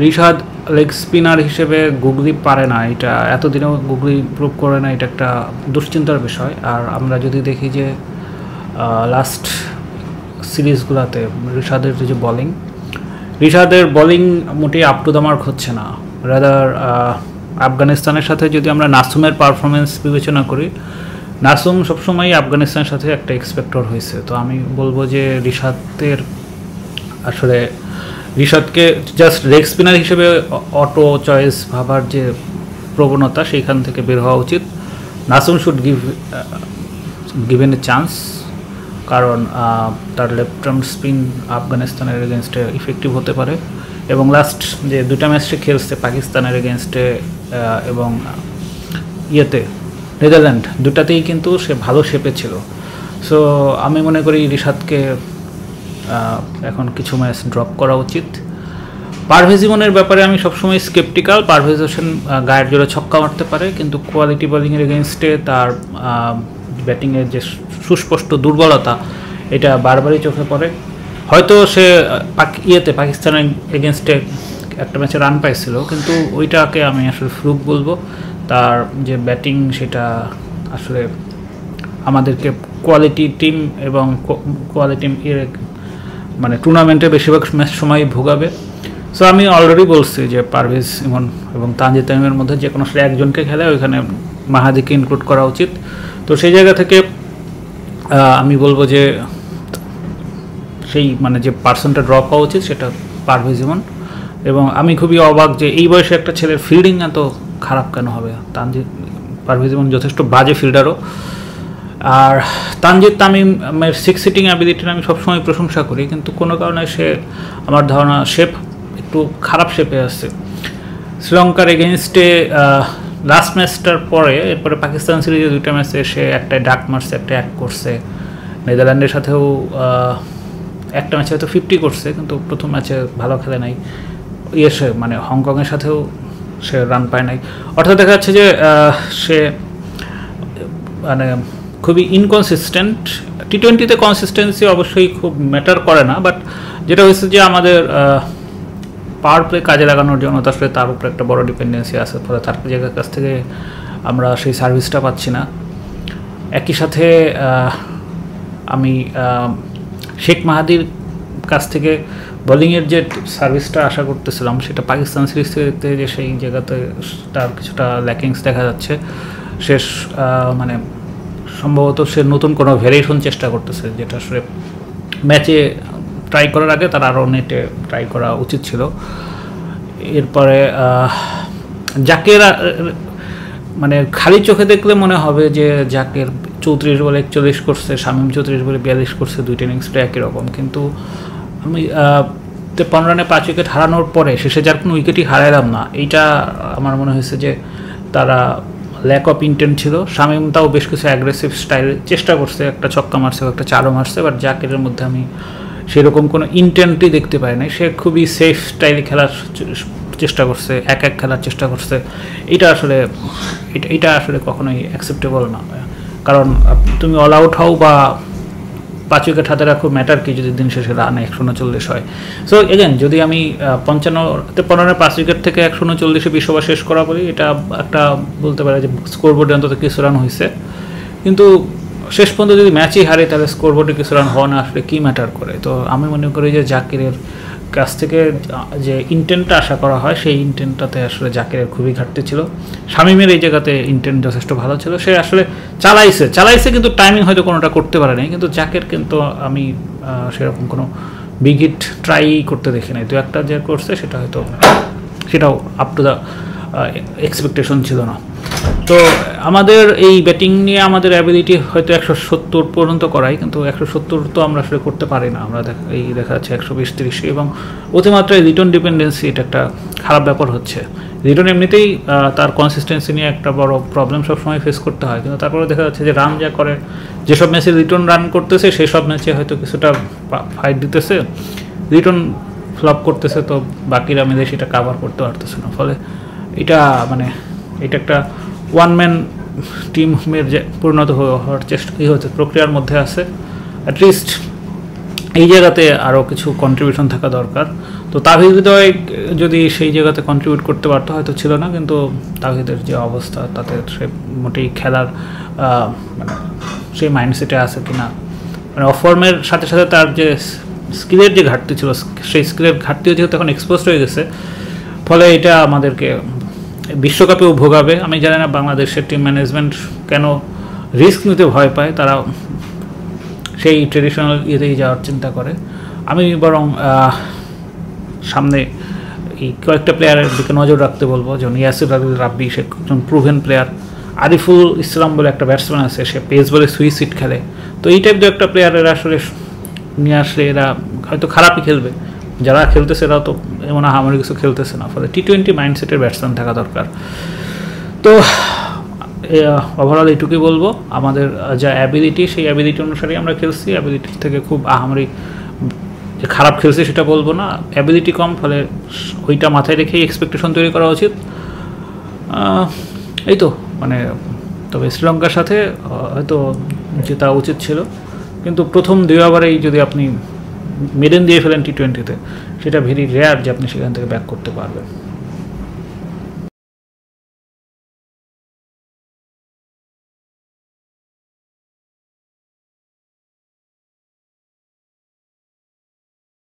Rishad leg spinner হিসেবে গুগলি পারে না, এটা এতদিনেও গুগলি প্রুভ করে না, এটা একটা দুশ্চিন্তার বিষয়। আর আমরা যদি দেখি যে লাস্ট সিরিজগুলোতে রিশাদের যে রিশাদের বোলিং মোটেই আপ টু দ্য মার্ক হচ্ছে না। রাদার আফগানিস্তানের সাথে যদি আমরা নাসুমের পারফরমেন্স বিবেচনা করি, নাসুম সবসময় আফগানিস্তানের সাথে একটা এক্সপেক্টর হয়েছে। তো আমি বলবো যে রিশাদকে জাস্ট লেগ স্পিনার হিসেবে অটো চয়েস ভাবার যে প্রবণতা, সেইখান থেকে বের হওয়া উচিত। Nasum should given a chance, কারণ তার লেফট আর্ম স্পিন আফগানিস্তানের এগেনস্টে ইফেক্টিভ হতে পারে। এবং লাস্ট যে দুটা ম্যাচে খেলছে পাকিস্তানের এগেনস্টে এবং নেদারল্যান্ড, দুটাতেই কিন্তু সে ভালো শেপে ছিল। সো আমি মনে করি রিশাদকে এখন কিছু ম্যাচ ড্রপ করা উচিত। পারভেজ ইমনের ব্যাপারে আমি সবসময় স্কেপটিক্যাল। পারভেজ হোসেন গায়ের জোরে ছক্কা মারতে পারে, কিন্তু কোয়ালিটি বোলিংয়ের এগেনস্টে তার ব্যাটিংয়ের যে সুস্পষ্ট দুর্বলতা, এটা বারবারই চোখে পড়ে। হয়তো সে পাকিস্তানের এগেনস্টে একটা ম্যাচে রান পাইছিল, কিন্তু ওইটাকে আমি আসলে ফ্লুক বলবো। তার যে ব্যাটিং সেটা আসলে আমাদেরকে কোয়ালিটি টিম এবং কোয়ালিটি মানে টুর্নামেন্টে বেশিরভাগ ম্যাচ সময় ভোগাবে। সো আমি অলরেডি বলছি যে পারভেজ ইমন এবং তানজিদ তামিমের মধ্যে যে কোনো একজনকে খেলে ওইখানে মাহাদিকে ইনক্লুড করা উচিত। তো সেই জায়গা থেকে আমি বলবো যে সেই মানে যে পার্সনটা ড্রপ হওয়া উচিত সেটা পারভেজ ইমন। এবং আমি খুবই অবাক যে এই বয়সে একটা ছেলের ফিল্ডিং এত খারাপ কেন হবে। পারভেজ ইমন যথেষ্ট বাজে ফিল্ডারও। আর তানজিদ তামিমের সিক্স সিটিং অ্যাবিলিটির আমি সবসময় প্রশংসা করি, কিন্তু কোনো কারণে সে আমার ধারণা শেপ একটু খারাপ শেপে আসছে। শ্রীলঙ্কার এগেনস্টে লাস্ট ম্যাচটার এরপরে পাকিস্তান সিরিজে দুইটা ম্যাচে সে একটাই ডাক মারছে, একটা এক করছে। নেদারল্যান্ডের সাথেও একটা ম্যাচে হয়তো 50 করছে, কিন্তু প্রথম ম্যাচে ভালো খেলে নাই। মানে হংকংয়ের সাথেও সে রান পায় নাই। অর্থাৎ দেখা যাচ্ছে যে সে মানে খুবই ইনকনসিস্টেন্ট। টি-20তে কনসিস্টেন্সি অবশ্যই খুব ম্যাটার করে না, বাট যেটা হয়েছে যে আমাদের পাওয়ার প্লে কাজে লাগানোর জন্য আসলে তার উপরে একটা বড় ডিপেন্ডেন্সি আছে, ফলে তার জায়গার কাছ থেকে আমরা সেই সার্ভিসটা পাচ্ছি না। একই সাথে আমি শেখ মাহাদির কাছ থেকে বোলিংয়ের যে সার্ভিসটা আশা করতেছিলাম, সেটা পাকিস্তান সিরিজ থেকে দেখতে যে সেই জায়গাতে তার কিছুটা ল্যাকিংস দেখা যাচ্ছে। শেষ মানে সম্ভবত সে নতুন কোনো ভ্যারিয়েশন চেষ্টা করতেছে, যেটা আসলে ম্যাচে ট্রাই করার আগে তার আরও নেটে ট্রাই করা উচিত ছিল। এরপরে জাকের মানে খালি চোখে দেখলে মনে হবে যে জাকের 34 বলে 41 করছে, শামীম 34 বলে 42 করছে, দুইটা ইনিংসটা একই রকম। কিন্তু আমি 53 রানে 5 উইকেট হারানোর পরে শেষে যার কোনো উইকেটই হারাইলাম না, এইটা আমার মনে হয়েছে যে তারা ল্যাক অফ ইন্টেন্ট ছিল। শামীম তাও বেশ কিছু অ্যাগ্রেসিভ স্টাইল চেষ্টা করছে, একটা ছক্কা মারছে, একটা চারও মারছে, বাট জাকেরের মধ্যে আমি সেরকম কোনো ইন্টেন্টই দেখতে পাই নাই। সে খুবই সেফ স্টাইলে খেলার চেষ্টা করছে, এক খেলার চেষ্টা করছে। এটা আসলে কখনোই অ্যাকসেপ্টেবল না, কারণ তুমি অল আউট হও বা 5 উইকেট হাতে রাখো, ম্যাটার কি যদি দিন শেষে রানে 139 হয়। সো এগেন যদি আমি 55-53 5 উইকেট থেকে 139 20 ওভার শেষ করা বলি, এটা একটা বলতে পারে যে স্কোরবোর্ডে অন্তত কিছু রান হয়েছে, কিন্তু শেষ পর্যন্ত যদি ম্যাচই হারে তাহলে স্কোরবোর্ডে কিছু রান হওয়া না আসলে কী ম্যাটার করে। তো আমি মনে করি যে জাকিরের কাছ থেকে যে ইন্টেন্টটা আশা করা হয় সেই ইন্টেন্টটাতে আসলে জাকিরের খুবই ঘাটতি ছিল। শামীমের এই জায়গাতে ইন্টেন্ট যথেষ্ট ভালো ছিল, সে আসলে চালাইছে কিন্তু টাইমিং হয়তো কোনোটা করতে পারে নাই। কিন্তু জাকির কিন্তু আমি সেরকম কোনো বিগ হিট ট্রাই করতে দেখি নাই। তো একটা যে করছে সেটাও আপ টু দ্য এক্সপেকটেশন ছিল না। তো আমাদের এই ব্যাটিং নিয়ে আমাদের অ্যাবিলিটি হয়তো 170 পর্যন্ত করাই, কিন্তু 170 তো আমরা আসলে করতে পারি না। আমরা দেখা যাচ্ছে 120-30, এবং অতিমাত্রায় রিটার্ন ডিপেন্ডেন্সি, এটা একটা খারাপ ব্যাপার হচ্ছে। রিটার্ন এমনিতেই তার কনসিস্টেন্সি নিয়ে একটা বড় প্রবলেম সবসময় ফেস করতে হয়, কিন্তু তারপরে দেখা যাচ্ছে যে রান যা করে, যেসব ম্যাচে রিটার্ন রান করতেছে সেই সব ম্যাচে হয়তো কিছুটা ফাইট দিতেছে, রিটার্ন ফ্লপ করতেছে, তো বাকিরা মিলে সেটা কাভার করতে পারতেছে না। ফলে এটা একটা ওয়ান ম্যান টিমের যে পরিণত হওয়ার প্রক্রিয়ার মধ্যে আছে। অ্যাটলিস্ট এই জায়গাতে আরও কিছু কন্ট্রিবিউশন থাকা দরকার। তো তাহিদ হৃদয় যদি সেই জায়গাতে কন্ট্রিবিউট করতে পারতো হয়তো ছিল না, কিন্তু তাহিদের যে অবস্থা তাতে সে মোটেই খেলার মানে সেই মাইন্ডসেটে আছে কি না, মানে অফর্মের সাথে সাথে তার যে স্কিলের যে ঘাটতি ছিল সেই স্কিলের ঘাটতিও যেহেতু এখন এক্সপোজড হয়ে গেছে, ফলে এটা আমাদেরকে বিশ্বকাপেও ভোগাবে। আমি জানি না বাংলাদেশের টিম ম্যানেজমেন্ট কেন রিস্ক নিতে ভয় পায়, তারা সেই ট্রেডিশনাল ইয়েতেই যাওয়ার চিন্তা করে। আমি বরং সামনে এই কয়েকটা প্লেয়ারের দিকে নজর রাখতে বলবো, যেমন ইয়াসির আলী রাব্বি, সে একজন প্রুভেন প্লেয়ার। আরিফুল ইসলাম বলে একটা ব্যাটসম্যান আছে, সে পেস বলে সুইসিট খেলে। তো এই টাইপ একটা প্লেয়ারের আসলে নিয়ে আসলে এরা হয়তো খারাপই খেলবে, যারা খেলতেছে এরাও তো এমন আহামরি কিছু খেলতেছে না, ফলে টি-20 মাইন্ডসেটের ব্যাটসম্যান থাকা দরকার। তো ওভারঅল এইটুকুই বলবো, আমাদের যা অ্যাবিলিটি সেই অ্যাবিলিটি অনুসারেই আমরা খেলছি, অ্যাবিলিটির থেকে খুব আহামরি যে খারাপ খেলছে সেটা বলবো না, অ্যাবিলিটি কম, ফলে ওইটা মাথায় রেখেই এক্সপেকটেশন তৈরি করা উচিত। এই তো মানে, তবে শ্রীলঙ্কার সাথে হয়তো জেতা উচিত ছিল, কিন্তু প্রথম 2 ওভারেই যদি আপনি মেডেন দিয়ে ফেলেন টি-20-তে, সেটা ভেরি রেয়ার যে আপনি সেখান থেকে ব্যাক করতে পারবেন।